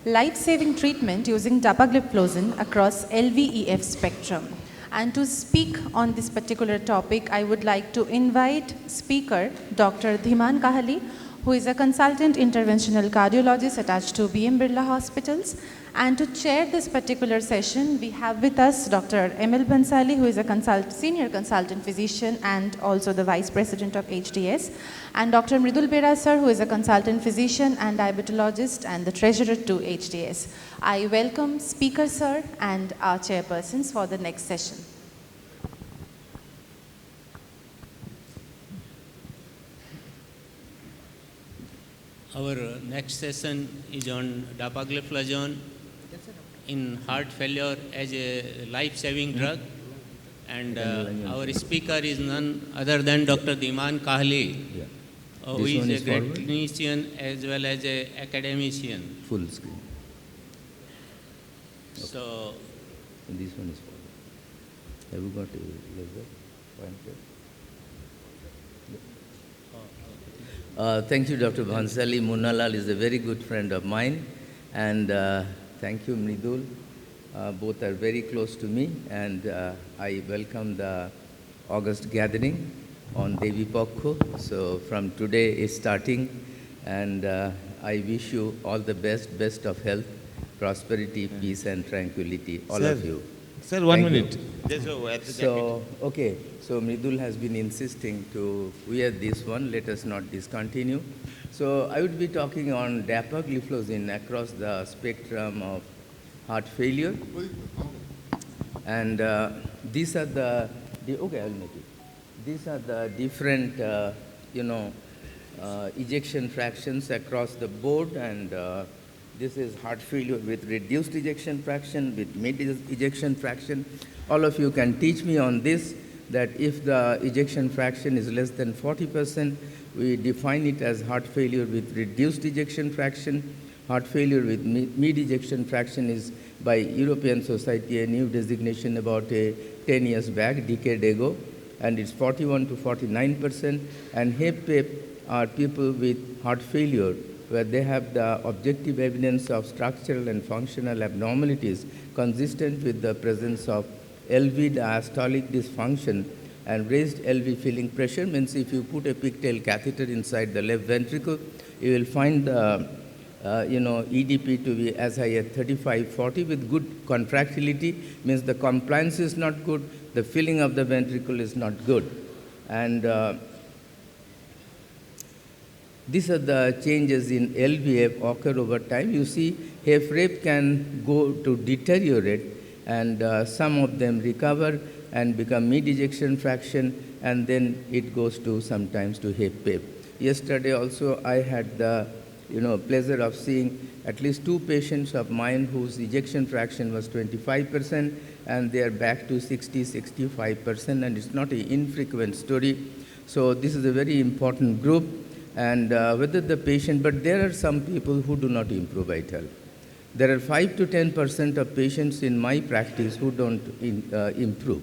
life-saving treatment using Dapagliflozin across LVEF spectrum. And to speak on this particular topic, I would like to invite speaker Dr. Dhiman Kahali, who is a consultant interventional cardiologist attached to BM Birla Hospitals. And to chair this particular session, we have with us Dr. Emil Bansali, who is a senior consultant physician and also the vice president of HDS, and Dr. Mridul Bera sir, who is a consultant physician and diabetologist and the treasurer to HDS. I welcome speaker sir and our chairpersons for the next session. Our next session is on Dapagliflozin in heart failure as a life-saving drug, and our speaker is none other than Dr. Dhiman Kahali, who is a great clinician as well as an academician. Full screen. Okay. So, and this one is forward. Have you got a laser pointer? Thank you, Dr. Bhansali. Munalal is a very good friend of mine, and thank you, Mridul. Both are very close to me, and I welcome the August gathering on Devi Pakko. So from today is starting, and I wish you all the best of health, prosperity, peace, and tranquility, all of you. Sir, one Thank minute. Okay, so Mridul has been insisting to wear this one. Let us not discontinue. So I would be talking on Dapagliflozin across the spectrum of heart failure. And these are okay, I'll make it. These are the different, ejection fractions across the board, and this is heart failure with reduced ejection fraction, with mid ejection fraction. All of you can teach me on this, that if the ejection fraction is less than 40%, we define it as heart failure with reduced ejection fraction. Heart failure with mid ejection fraction is by European Society a new designation about 10 years back, decade ago, and it's 41 to 49%. And HEP are people with heart failure where they have the objective evidence of structural and functional abnormalities consistent with the presence of LV diastolic dysfunction and raised LV filling pressure. Means if you put a pigtail catheter inside the left ventricle, you will find the EDP to be as high as 35-40 with good contractility. Means the compliance is not good, the filling of the ventricle is not good. And these are the changes in LVEF occur over time. You see, HEF rate can go to deteriorate, and some of them recover and become mid ejection fraction, and then it goes to sometimes to HEP. Yesterday also I had the pleasure of seeing at least 2 patients of mine whose ejection fraction was 25%, and they are back to 60-65%, and it's not an infrequent story. So this is a very important group, and whether the patient, but there are some people who do not improve at all. There are 5 to 10% of patients in my practice who don't improve.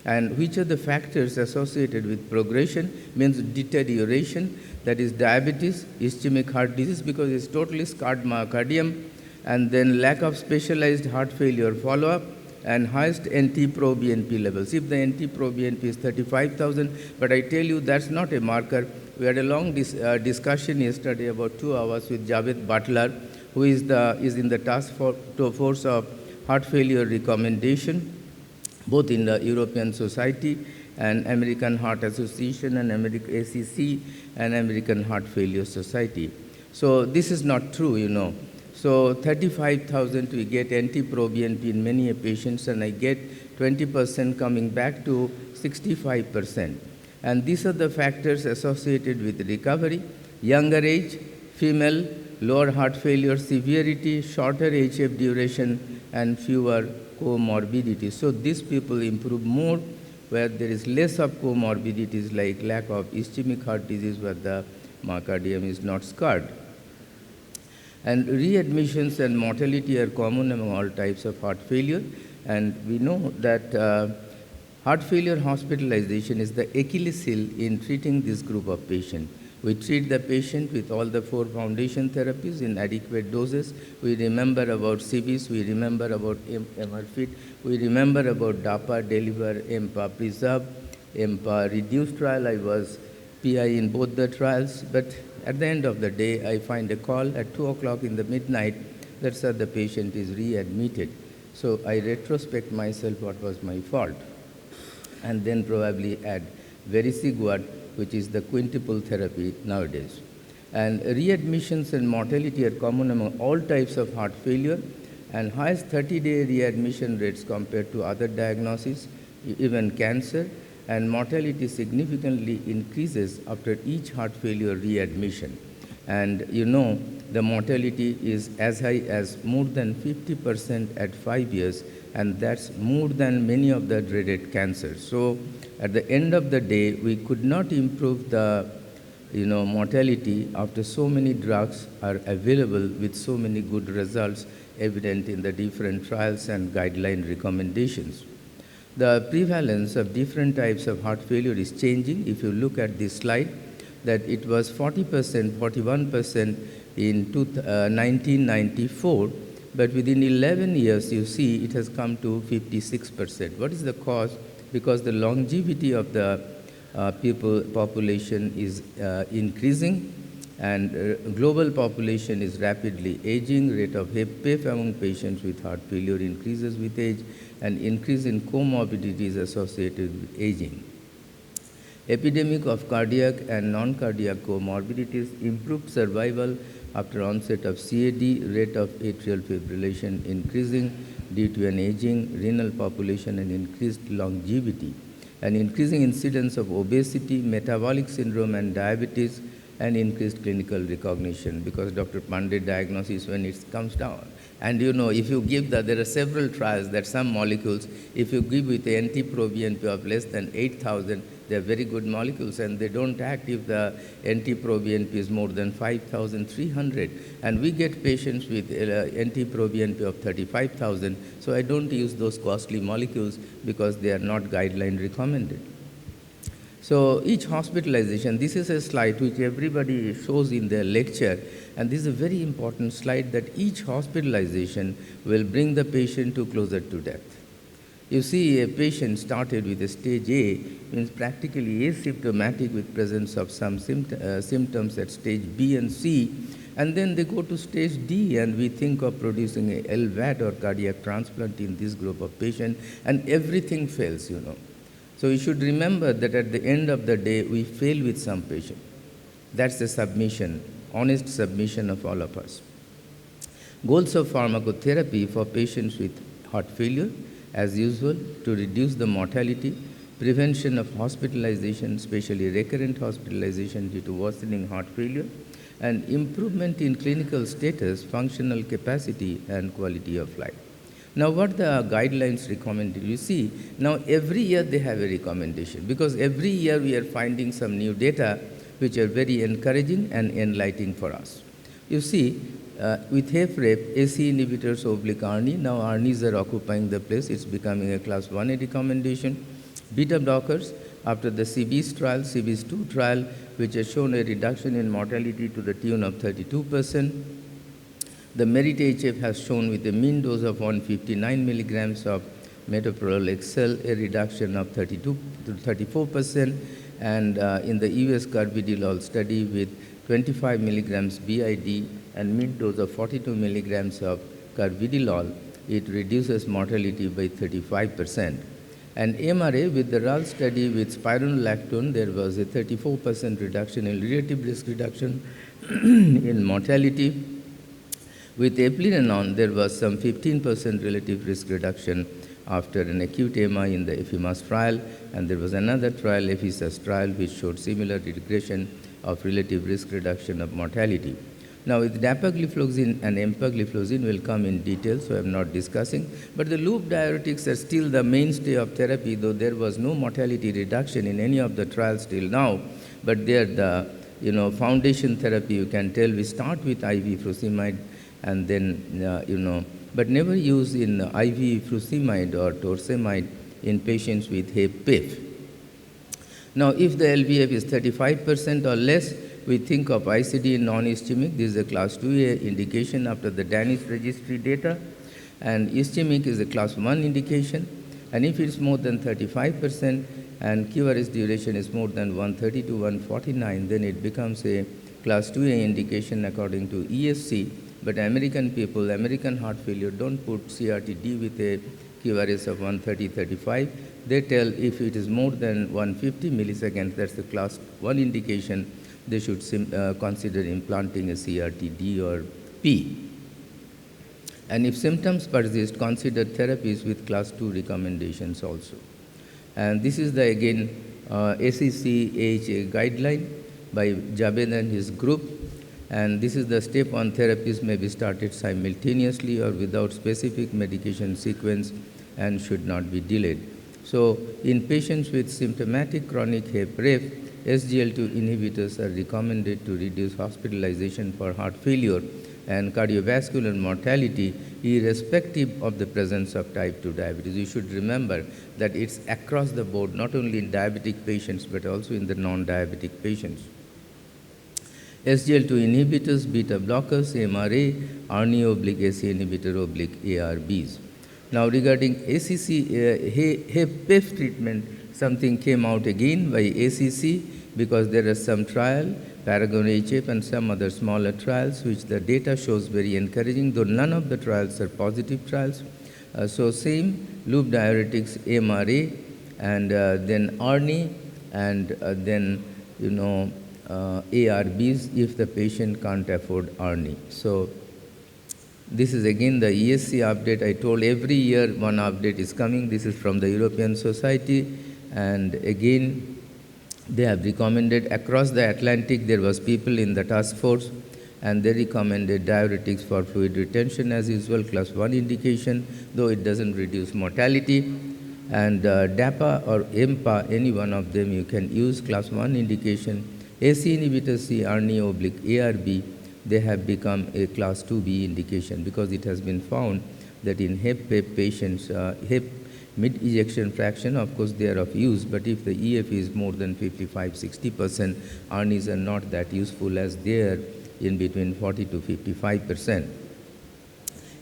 And which are the factors associated with progression? Means deterioration, that is diabetes, ischemic heart disease, because it's totally scarred myocardium, and then lack of specialized heart failure follow-up, and highest NT-proBNP levels. If the NT-proBNP is 35,000, but I tell you that's not a marker. We had a long discussion yesterday, about 2 hours, with Javed Butler, who is in the task force of heart failure recommendation, both in the European Society and American Heart Association and ACC and American Heart Failure Society. So this is not true, So 35,000 we get NT-proBNP in many patients, and I get 20% coming back to 65%. And these are the factors associated with recovery: younger age, female, lower heart failure severity, shorter HF duration, and fewer comorbidities. So these people improve more where there is less of comorbidities like lack of ischemic heart disease where the myocardium is not scarred. And readmissions and mortality are common among all types of heart failure, and we know that Heart failure hospitalization is the Achilles heel in treating this group of patients. We treat the patient with all the 4 foundation therapies in adequate doses. We remember about CBs, we remember about MRFIT, we remember about DAPA, Deliver, EMPA, Preserve, EMPA, Reduce trial. I was PI in both the trials, but at the end of the day, I find a call at 2 o'clock in the midnight that said the patient is readmitted. So I retrospect myself what was my fault, and then probably add vericiguat, which is the quintuple therapy nowadays. And readmissions and mortality are common among all types of heart failure, and highest 30-day readmission rates compared to other diagnoses, even cancer, and mortality significantly increases after each heart failure readmission. And you know, the mortality is as high as more than 50% at 5 years, and that's more than many of the dreaded cancers. So at the end of the day, we could not improve the mortality after so many drugs are available with so many good results evident in the different trials and guideline recommendations. The prevalence of different types of heart failure is changing. If you look at this slide, that it was 40%, 41% in 1994, but within 11 years, you see it has come to 56%. What is the cause? Because the longevity of the population is increasing, and global population is rapidly aging. Rate of HFpEF among patients with heart failure increases with age, and increase in comorbidities associated with aging. Epidemic of cardiac and non-cardiac comorbidities, improved survival after onset of CAD, rate of atrial fibrillation increasing due to an aging renal population and increased longevity, and increasing incidence of obesity, metabolic syndrome, and diabetes, and increased clinical recognition, because Dr. Pandey diagnoses when it comes down. And if you give there are several trials that some molecules, if you give with the NT-proBNP of less than 8,000, they are very good molecules, and they don't act if the NT-proBNP is more than 5,300. And we get patients with NT-proBNP of 35,000, so I don't use those costly molecules because they are not guideline recommended. So each hospitalization, this is a slide which everybody shows in their lecture, and this is a very important slide, that each hospitalization will bring the patient closer to death. You see, a patient started with a stage A, means practically asymptomatic with presence of some symptoms at stage B and C, and then they go to stage D, and we think of producing a LVAD or cardiac transplant in this group of patients, and everything fails, So you should remember that at the end of the day, we fail with some patient. That's the submission, honest submission of all of us. Goals of pharmacotherapy for patients with heart failure, as usual, to reduce the mortality, prevention of hospitalization, especially recurrent hospitalization due to worsening heart failure, and improvement in clinical status, functional capacity, and quality of life. Now, what the guidelines recommend, you see, now every year they have a recommendation, because every year we are finding some new data which are very encouraging and enlightening for us. You see, with HFrEF, AC inhibitors oblique ARNI, now ARNIs are occupying the place. It's becoming a class 1A recommendation. Beta blockers, after the CBs trial, CBs 2 trial, which has shown a reduction in mortality to the tune of 32%. The MERIT-HF has shown with a mean dose of 159 milligrams of metoprolol XL a reduction of 32 to 34%, and in the US carvedilol study with 25 milligrams BID and mean dose of 42 milligrams of carvedilol, it reduces mortality by 35%. And MRA, with the RAL study with spironolactone, there was a 34% reduction in relative risk reduction in mortality. With eplerenone, there was some 15% relative risk reduction after an acute MI in the EFIMAS trial, and there was another trial, EFISAS trial, which showed similar regression of relative risk reduction of mortality. Now, with dapagliflozin and empagliflozin will come in detail, so I'm not discussing. But the loop diuretics are still the mainstay of therapy, though there was no mortality reduction in any of the trials till now. But they are the foundation therapy. You can tell we start with IV furosemide, and then but never use in IV furosemide or torsemide in patients with HEP-PIF. Now, if the LVEF is 35% or less, we think of ICD in non-ischemic. This is a class 2A indication after the Danish registry data, and ischemic is a class 1 indication. And if it's more than 35% and QRS duration is more than 130 to 149, then it becomes a class 2A indication according to ESC. But American people, American heart failure, don't put CRT-D with a QRS of 130-35. They tell if it is more than 150 milliseconds, that's the class 1 indication, they should consider implanting a CRT-D or P. And if symptoms persist, consider therapies with class 2 recommendations also. And this is the, again, ACC-AHA guideline by Javed and his group. And this is the step 1 therapies may be started simultaneously or without specific medication sequence and should not be delayed. So in patients with symptomatic chronic HEP-REF, SGLT2 inhibitors are recommended to reduce hospitalization for heart failure and cardiovascular mortality irrespective of the presence of type 2 diabetes. You should remember that it's across the board, not only in diabetic patients, but also in the non-diabetic patients. SGLT2 inhibitors, beta blockers, MRA, ARNI/AC inhibitor/ARBs. Now regarding ACC, HEP-PIF treatment, something came out again by ACC because there is some trial, Paragon-HF and some other smaller trials, which the data shows very encouraging, though none of the trials are positive trials. So same loop diuretics, MRA, and then ARNI, and then, ARBs if the patient can't afford ARNI. So this is again the ESC update. I told every year one update is coming. This is from the European Society, and again they have recommended across the Atlantic. There was people in the task force, and they recommended diuretics for fluid retention as usual, class 1 indication, though it doesn't reduce mortality. And DAPA or EMPA, any one of them you can use, class 1 indication. AC inhibitors, C, ARNI/ARB, they have become a class 2B indication because it has been found that in HEP patients, HEP mid ejection fraction, of course, they are of use, but if the EF is more than 55-60%, ARNIs are not that useful as they are in between 40 to 55%.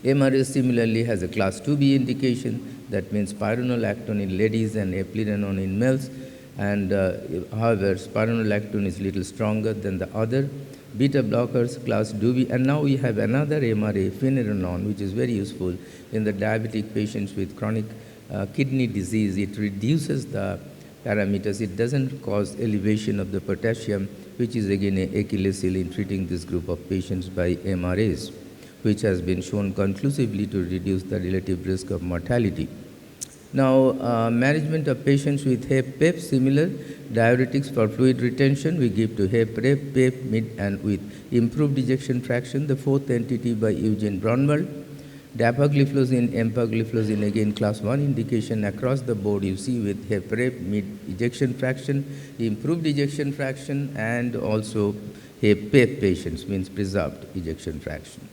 MRA similarly has a class 2B indication, that means spironolactone in ladies and eplerenone in males, and however, spironolactone is little stronger than the other. Beta blockers, class 2B, and now we have another MRA, finerenone, which is very useful in the diabetic patients with chronic kidney disease. It reduces the parameters. It doesn't cause elevation of the potassium, which is again an Achilles heel in treating this group of patients by MRAs, which has been shown conclusively to reduce the relative risk of mortality. Now, management of patients with HEP-PIF, similar diuretics for fluid retention, we give to HEP-REF, PIF, mid, and with improved ejection fraction, the fourth entity by Eugene Braunwald. Dapagliflozin, empagliflozin, again class 1 indication across the board you see with HEP-REF, mid ejection fraction, improved ejection fraction, and also HEP-PIF patients, means preserved ejection fraction.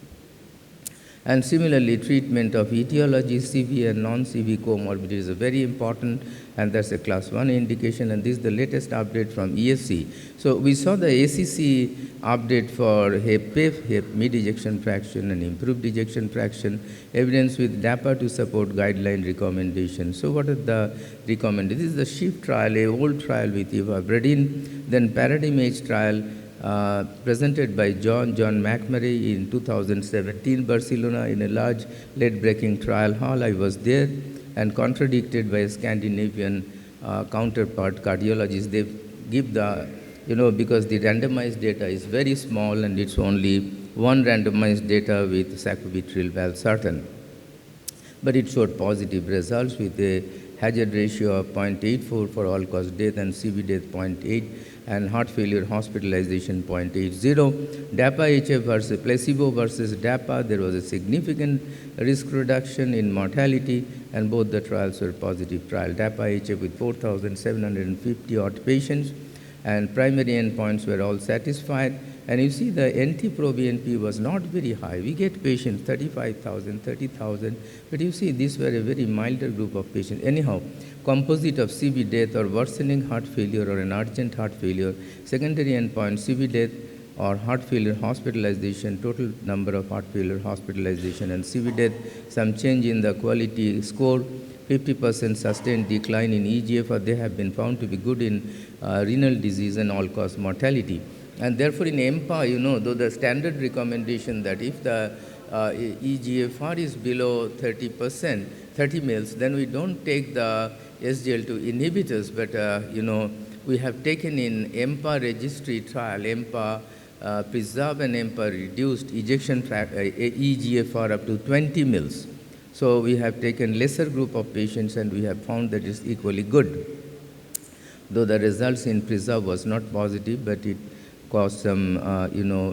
And similarly, treatment of etiology, CV and non-CV comorbidities is very important, and that's a class 1 indication, and this is the latest update from ESC. So we saw the ACC update for HEP-PIF, HEP mid ejection fraction and improved ejection fraction, evidence with DAPA to support guideline recommendations. So what are the recommendations? This is the SHIFT trial, a old trial with ivabradine, then Paradigm H trial, presented by John McMurray in 2017, Barcelona, in a large late-breaking trial hall. I was there, and contradicted by a Scandinavian counterpart cardiologist. They give the, because the randomized data is very small, and it's only one randomized data with sacubitril valsartan. But it showed positive results with a hazard ratio of 0.84 for all-cause death and CV death 0.8, and heart failure hospitalization 0.80. DAPA-HF versus placebo versus DAPA, there was a significant risk reduction in mortality, and both the trials were positive trial. DAPA-HF with 4,750 odd patients, and primary endpoints were all satisfied. And you see the NT-proBNP was not very high. We get patients 35,000, 30,000, but you see these were a very milder group of patients. Anyhow, composite of CV death or worsening heart failure or an urgent heart failure, secondary endpoint CV death or heart failure hospitalization, total number of heart failure hospitalization and CV death, some change in the quality score, 50% sustained decline in eGFR. They have been found to be good in renal disease and all-cause mortality. And therefore, in EMPA, though the standard recommendation that if the eGFR is below 30%, 30 mils, then we don't take the SGLT2 inhibitors, but, we have taken in EMPA registry trial, EMPA preserve and EMPA reduced ejection eGFR up to 20 mils. So we have taken lesser group of patients and we have found that it's equally good. Though the results in preserve was not positive, but it caused some,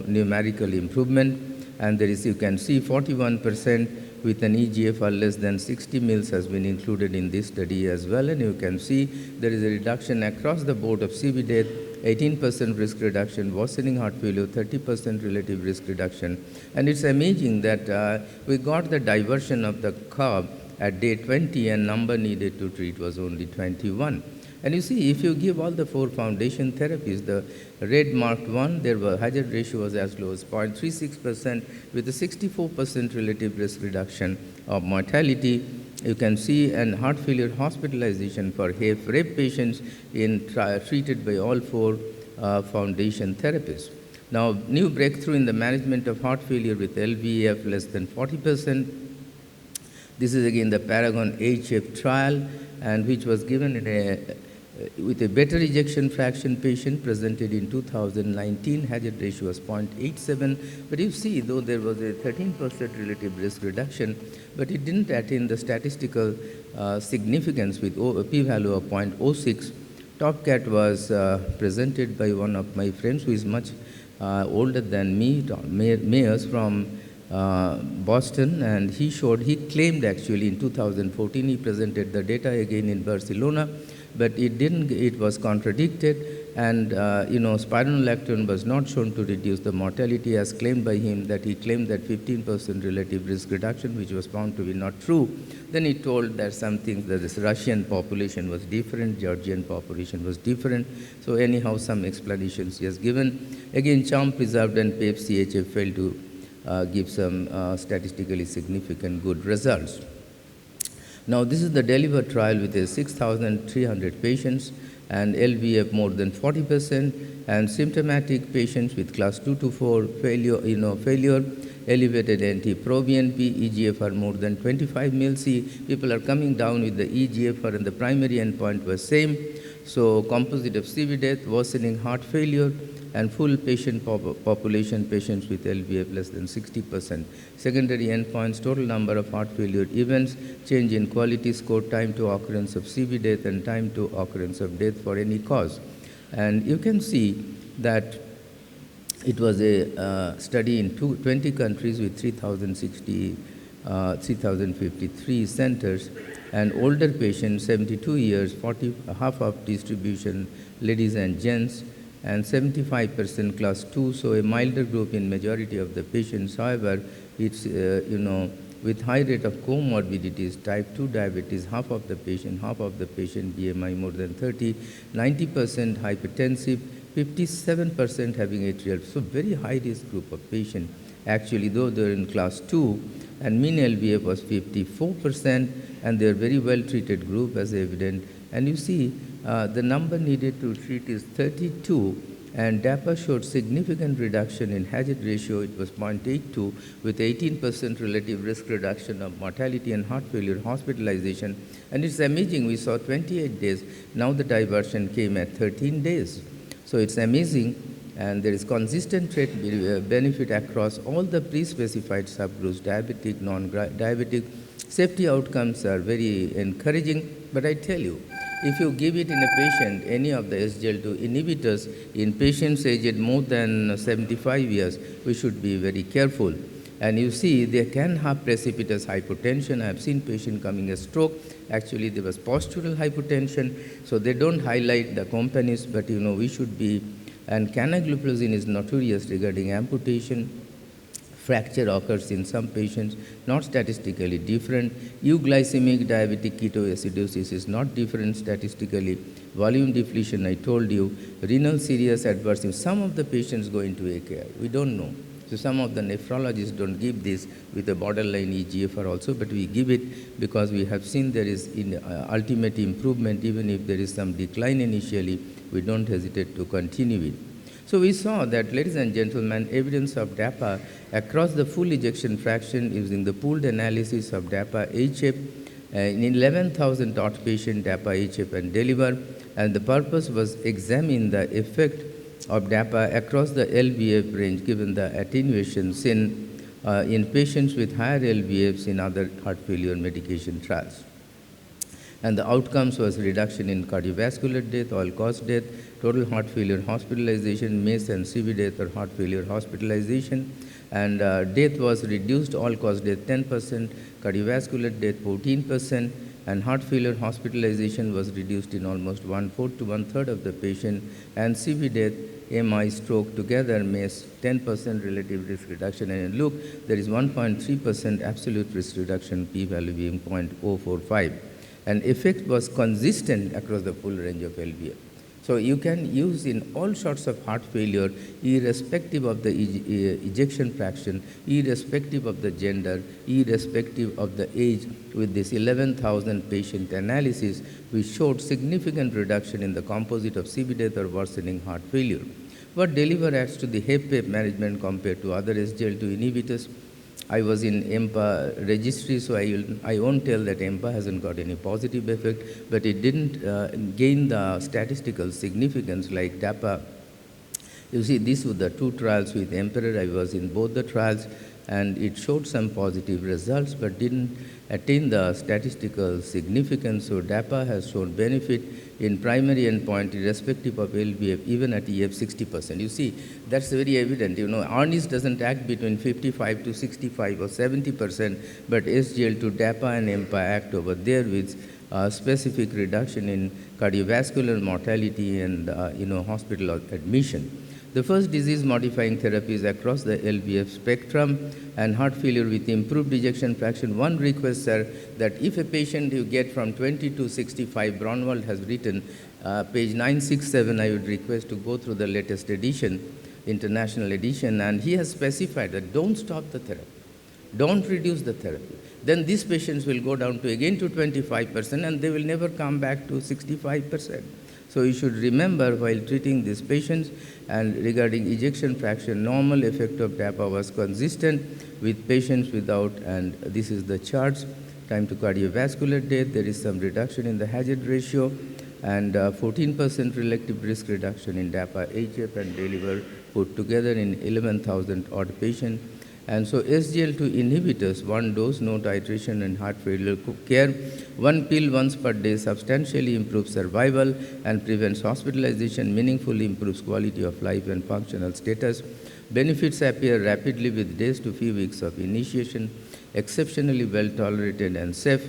numerical improvement. And there is, you can see 41% with an eGFR less than 60 mils has been included in this study as well. And you can see there is a reduction across the board of CV death, 18% risk reduction, worsening heart failure, 30% relative risk reduction. And it's amazing that we got the diversion of the curve at day 20 and number needed to treat was only 21. And you see, if you give all the 4 foundation therapies, the red marked one, their hazard ratio was as low as 0.36% with a 64% relative risk reduction of mortality. You can see an heart failure hospitalization for HFrEF patients treated by all 4 foundation therapies. Now, new breakthrough in the management of heart failure with LVEF less than 40%. This is again the Paragon HF trial, and which was given in with a better ejection fraction patient presented in 2019, hazard ratio was 0.87. But you see, though there was a 13% relative risk reduction, but it didn't attain the statistical significance with a p-value of 0.06. TopCat was presented by one of my friends who is much older than me, Mayers from Boston, and he claimed actually in 2014, he presented the data again in Barcelona, but it was contradicted, and spironolactone was not shown to reduce the mortality as claimed by him, that he claimed that 15% relative risk reduction, which was found to be not true. Then he told that some things, that this Russian population was different, Georgian population was different. So anyhow, some explanations he has given. Again, charm preserved and PAPE-CHF failed to give some statistically significant good results. Now, this is the DELIVER trial with 6,300 patients and LVEF more than 40%, and symptomatic patients with class 2 to 4 failure, elevated NT-proBNP, eGFR more than 25 mils. See, people are coming down with the eGFR, and the primary endpoint was same. So, composite of CV death, worsening heart failure, and full patient population patients with LVEF less than 60%. Secondary endpoints, total number of heart failure events, change in quality score, time to occurrence of CV death, and time to occurrence of death for any cause. And you can see that it was a study in 20 countries with 3,053 centers, and older patients, 72 years, half of distribution, ladies and gents, and 75% class 2, so a milder group in majority of the patients. However, it's, with high rate of comorbidities, type 2 diabetes, half of the patient BMI more than 30, 90% hypertensive, 57% having atrial, so very high risk group of patients. Actually, though they're in class 2, and mean LVEF was 54%, and they're very well treated group as evident. And you see, the number needed to treat is 32, and DAPA showed significant reduction in hazard ratio. It was 0.82 with 18% relative risk reduction of mortality and heart failure hospitalization. And it's amazing, we saw 28 days. Now the diversion came at 13 days. So it's amazing, and there is consistent benefit across all the pre-specified subgroups, diabetic, non-diabetic. Safety outcomes are very encouraging, but I tell you, if you give it in a patient, any of the SGLT2 inhibitors in patients aged more than 75 years, we should be very careful. And you see, they can have precipitous hypotension. I have seen patient coming a stroke. Actually, there was postural hypotension, so they don't highlight the companies, but we should be And canagliflozin is notorious regarding amputation. Fracture occurs in some patients, not statistically different. Euglycemic diabetic ketoacidosis is not different statistically. Volume depletion, I told you. Renal serious adverse events. Some of the patients go into AKI. We don't know. So some of the nephrologists don't give this with a borderline EGFR also, but we give it because we have seen there is ultimate improvement. Even if there is some decline initially, we don't hesitate to continue it. So we saw that, ladies and gentlemen, evidence of DAPA across the full ejection fraction using the pooled analysis of DAPA-HF in 11,000 outpatient DAPA-HF and deliver, and the purpose was examine the effect of DAPA across the LVEF range given the attenuations in patients with higher LVEFs in other heart failure medication trials. And the outcomes was reduction in cardiovascular death, all-cause death, total heart failure hospitalization, MACE and CV death or heart failure hospitalization, and death was reduced, all-cause death 10%, cardiovascular death 14%, and heart failure hospitalization was reduced in almost 1/4 to 1/3 of the patient, and CV death, MI, stroke together, MACE 10% relative risk reduction, and look, there is 1.3% absolute risk reduction, p-value being 0.045. And effect was consistent across the full range of LVEF. So you can use in all sorts of heart failure, irrespective of the ejection fraction, irrespective of the gender, irrespective of the age. With this 11,000 patient analysis, we showed significant reduction in the composite of CV death or worsening heart failure. What deliver adds to the HFpEF management compared to other SGLT2 inhibitors? I was in EMPA registry, so I won't tell that EMPA hasn't got any positive effect, but it didn't gain the statistical significance like DAPA. You see, these were the two trials with Emperor. I was in both the trials, and it showed some positive results, but didn't attain the statistical significance. So DAPA has shown benefit in primary endpoint irrespective of LVEF, even at EF 60%. You see, that's very evident. You know, ARNIS doesn't act between 55 to 65 or 70%, but SGL2, DAPA and EMPA act over there with specific reduction in cardiovascular mortality and hospital admission. The first disease-modifying therapies across the LVEF spectrum and heart failure with improved ejection fraction. One request, sir, that if a patient you get from 20 to 65, Braunwald has written, page 967, I would request to go through the latest edition, international edition, and he has specified that don't stop the therapy, don't reduce the therapy. Then these patients will go down to again to 25% and they will never come back to 65%. So you should remember while treating these patients, and regarding ejection fraction, normal effect of DAPA was consistent with patients without, and this is the charts, time to cardiovascular death, there is some reduction in the hazard ratio, and 14% relative risk reduction in DAPA-HF and deliver put together in 11,000 odd patients. And so SGL2 inhibitors, one dose, no titration and heart failure care, one pill once per day substantially improves survival and prevents hospitalization, meaningfully improves quality of life and functional status. Benefits appear rapidly with days to few weeks of initiation, exceptionally well tolerated and safe,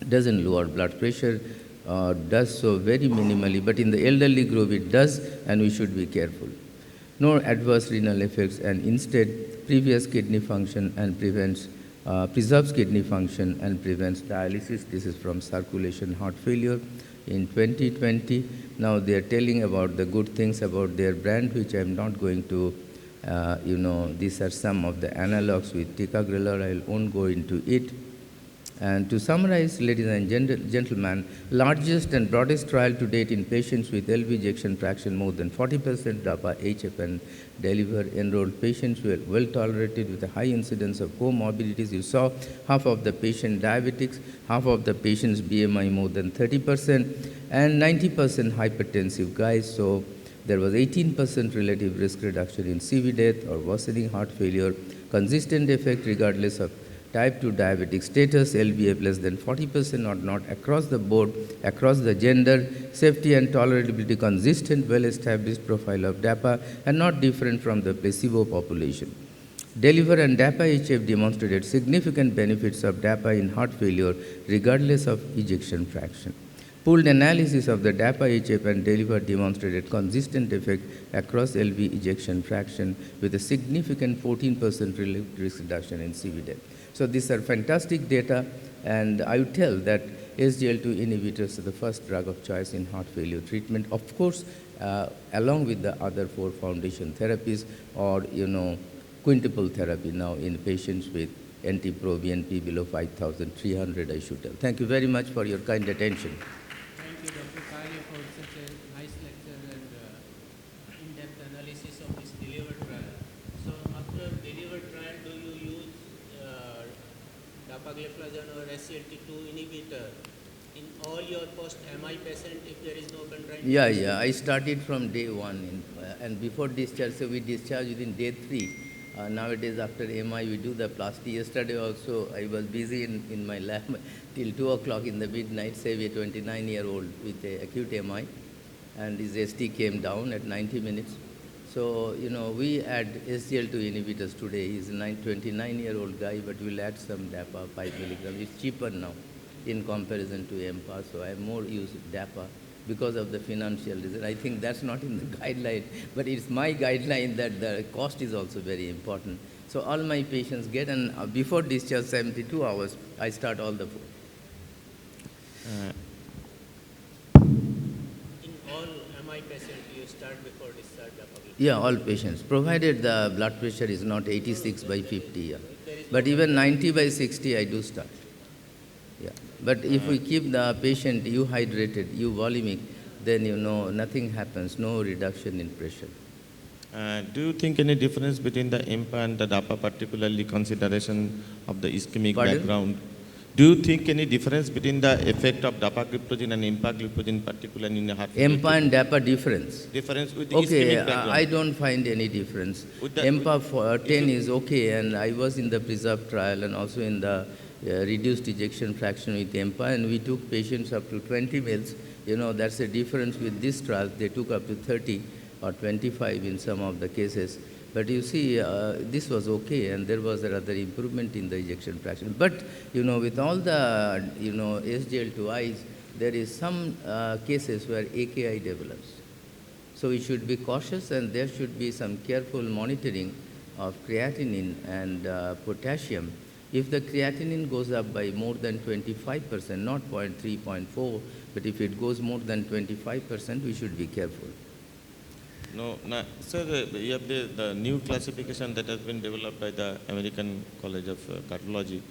doesn't lower blood pressure, does so very minimally, but in the elderly group it does, and we should be careful. No adverse renal effects, and instead previous kidney function and preserves kidney function and prevents dialysis. This is from Circulation Heart Failure in 2020. Now they are telling about the good things about their brand, which I am not going to, these are some of the analogs with ticagrelor. I won't go into it. And to summarize, ladies and gentlemen, largest and broadest trial to date in patients with LV ejection fraction more than 40%, DAPA-HF and deliver enrolled patients were well tolerated with a high incidence of comorbidities. You saw half of the patient diabetics, half of the patients BMI more than 30%, and 90% hypertensive guys. So there was 18% relative risk reduction in CV death or worsening heart failure, consistent effect regardless of type 2 diabetic status, LVEF less than 40% or not across the board, across the gender, safety and tolerability consistent, well-established profile of DAPA and not different from the placebo population. Deliver and DAPA-HF demonstrated significant benefits of DAPA in heart failure regardless of ejection fraction. Pooled analysis of the DAPA-HF and deliver demonstrated consistent effect across LV ejection fraction with a significant 14% risk reduction in CV death. So these are fantastic data, and I would tell that SGLT2 inhibitors are the first drug of choice in heart failure treatment, of course, along with the other 4 foundation therapies or, quintuple therapy now in patients with NT-proBNP below 5,300, I should tell. Thank you very much for your kind attention. Thank you, Dr. Kalia, for such a nice lecture and in-depth analysis of this delivered trial. So after delivered trial, do you use Dapagliflozin or SGLT2 inhibitor in all your post-MI patient if there is no contraindication? Yeah. I started from day 1, and before discharge, so we discharge within day 3. Nowadays, after MI, we do the plasty. Yesterday also, I was busy in my lab till 2 o'clock in the midnight, say a 29-year-old with a acute MI, and his ST came down at 90 minutes. So, we add SGLT2 inhibitors today. He's a 29-year-old guy, but we'll add some DAPA, 5 milligrams. It's cheaper now in comparison to EMPA, so I more use DAPA because of the financial reason. I think that's not in the guideline, but it's my guideline that the cost is also very important. So all my patients get, and before discharge, 72 hours, I start all the food. In all MI patients, you start before discharge Dapagliflozin? Yeah, all patients, provided the blood pressure is not 86 by 50. Yeah. But even 90 by 60, I do start. Yeah. But if we keep the patient euhydrated, euvolemic, then nothing happens, no reduction in pressure. Do you think any difference between the EMPA and the DAPA, particularly consideration of the ischemic background? Do you think any difference between the effect of Dapagliflozin and empagliflozin, particularly in the heart failure? EMPA and DAPA difference? Difference with the okay, ischemic background? I don't find any difference. EMPA for 10 is okay, and I was in the PRESERVE trial and also in the reduced ejection fraction with EMPA, and we took patients up to 20 mils. That's a difference with this trial. They took up to 30 or 25 in some of the cases. But you see, this was okay, and there was a rather improvement in the ejection fraction. But, with all the, SGLT2Is, there is some cases where AKI develops. So we should be cautious, and there should be some careful monitoring of creatinine and potassium. If the creatinine goes up by more than 25%, not 0.3, 0.4, but if it goes more than 25%, we should be careful. No, sir, you have the new classification that has been developed by the American College of Cardiology,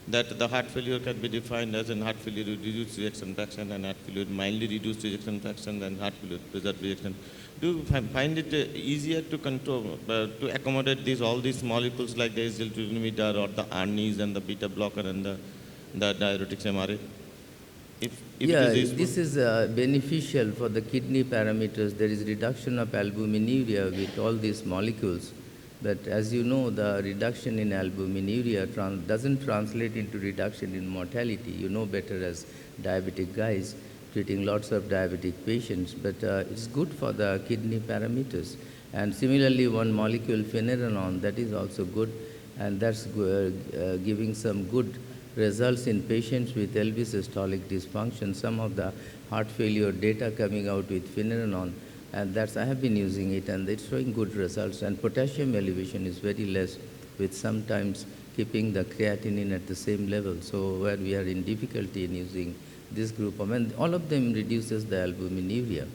that the heart failure can be defined as an heart failure with reduced ejection fraction and heart failure with mildly reduced ejection fraction and heart failure with preserved ejection. Do you find it easier to control, to accommodate all these molecules like the SGLT2 inhibitor or the ARNIs and the beta blocker and the diuretics MRA? This is beneficial for the kidney parameters. There is reduction of albuminuria with all these molecules. But as you know, the reduction in albuminuria doesn't translate into reduction in mortality. You know better as diabetic guys treating lots of diabetic patients. But it's good for the kidney parameters. And similarly, one molecule, finerenone, that is also good. And that's giving some good results in patients with LV systolic dysfunction. Some of the heart failure data coming out with finerenone, and I have been using it, and it's showing good results. And potassium elevation is very less, with sometimes keeping the creatinine at the same level. So where we are in difficulty in using this group, all of them reduces the albuminuria.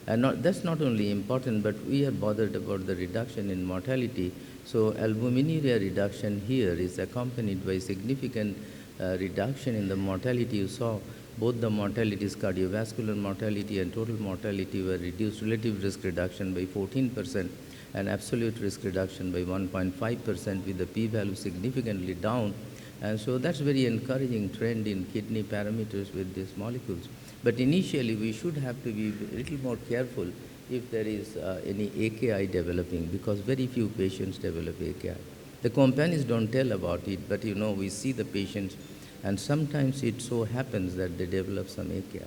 And that's not only important, but we are bothered about the reduction in mortality. So albuminuria reduction here is accompanied by significant reduction in the mortality. You saw both the mortalities, cardiovascular mortality and total mortality, were reduced. Relative risk reduction by 14% and absolute risk reduction by 1.5%, with the p-value significantly down. And so that's very encouraging trend in kidney parameters with these molecules. But initially, we should have to be a little more careful if there is any AKI developing, because very few patients develop AKI. The companies don't tell about it, but we see the patients, and sometimes it so happens that they develop some AKI.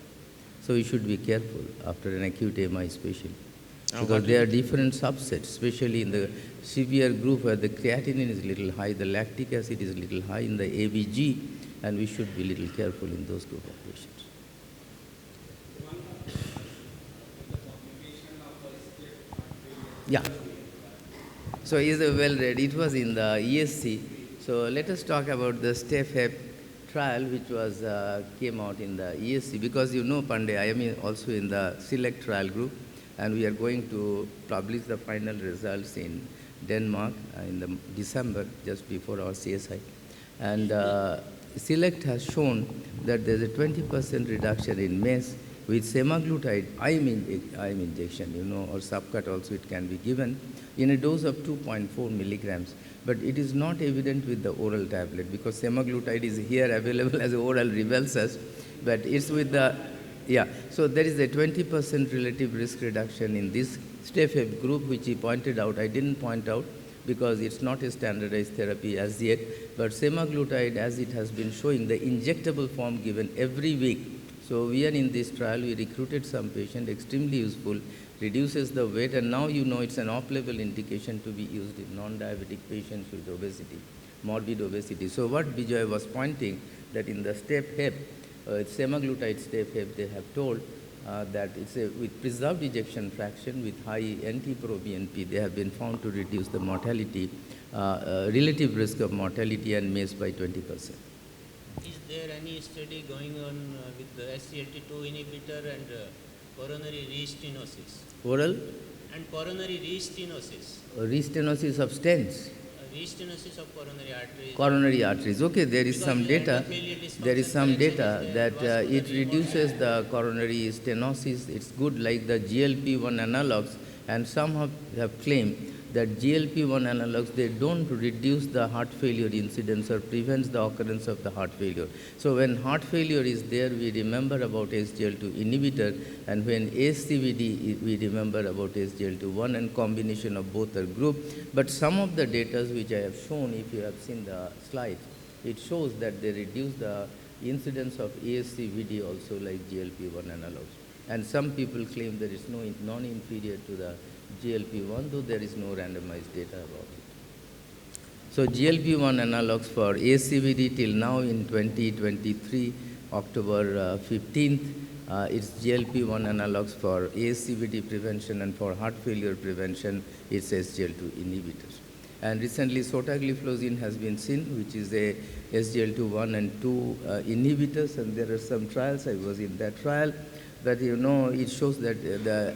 So we should be careful after an acute MI especially, because there are different subsets, especially in the severe group where the creatinine is a little high, the lactic acid is a little high in the ABG, and we should be a little careful in those group of patients. Yeah. So he is well read. It was in the ESC. So let us talk about the STEP trial, which was came out in the ESC. Because you know, Pandey, I am also in the SELECT trial group, and we are going to publish the final results in Denmark in the December, just before our CSI. And SELECT has shown that there is a 20% reduction in MES with semaglutide IM injection, you know, or subcut also it can be given in a dose of 2.4 milligrams. But it is not evident with the oral tablet because semaglutide is here available as oral Rybelsus, but it's with the, yeah. So there is a 20% relative risk reduction in this STEP group, which he pointed out. I didn't point out because it's not a standardized therapy as yet, but semaglutide, as it has been showing, the injectable form given every week. So we are in this trial, we recruited some patient, extremely useful, reduces the weight, and now you know it's an off-label indication to be used in non-diabetic patients with obesity, morbid obesity. So what Vijay was pointing, that in the STEP-HEP, semaglutide STEP-HEP, they have told that it's with preserved ejection fraction with high NT-proBNP, they have been found to reduce the mortality, relative risk of mortality and MACE by 20%. Is there any study going on with the SGLT2 inhibitor and coronary restenosis? Oral? And coronary restenosis. Restenosis of stents. Restenosis of coronary arteries. Coronary arteries. Okay, there is Because some data. There is some data that it reduces the coronary stenosis. It's good like the GLP-1 analogs, and some have claimed that GLP-1 analogs, they don't reduce the heart failure incidence or prevents the occurrence of the heart failure. So when heart failure is there, we remember about SGLT2 inhibitor, and when ASCVD, we remember about SGLT1, and combination of both are group. But some of the data which I have shown, if you have seen the slides, it shows that they reduce the incidence of ASCVD also like GLP-1 analogs. And some people claim there is no non-inferior to the GLP-1, though there is no randomized data about it. So GLP-1 analogs for ASCVD till now in 2023, October 15th, it's GLP-1 analogs for ASCVD prevention, and for heart failure prevention, it's SGLT2 inhibitors. And recently, sotagliflozin has been seen, which is a SGLT1 and 2 inhibitors, and there are some trials. I was in that trial, but you know, it shows that the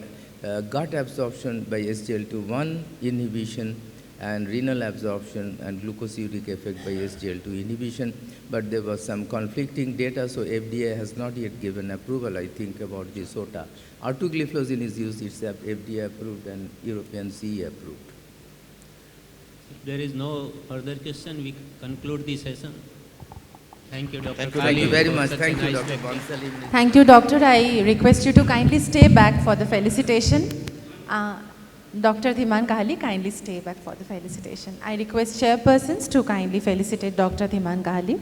gut absorption by SGLT1 inhibition and renal absorption and glucosuric effect by SGLT2 inhibition, but there was some conflicting data, so FDA has not yet given approval, I think, about the SOTA. Dapagliflozin is used, it's FDA approved and European CE approved. If there is no further question, we conclude the session. Thank you, Dr. Thank you very much. Thank you, Dr. Bonsali. Thank you, Doctor. I request you to kindly stay back for the felicitation. Dr. Dhiman Kahali, kindly stay back for the felicitation. I request chairpersons to kindly felicitate Dr. Dhiman Kahali.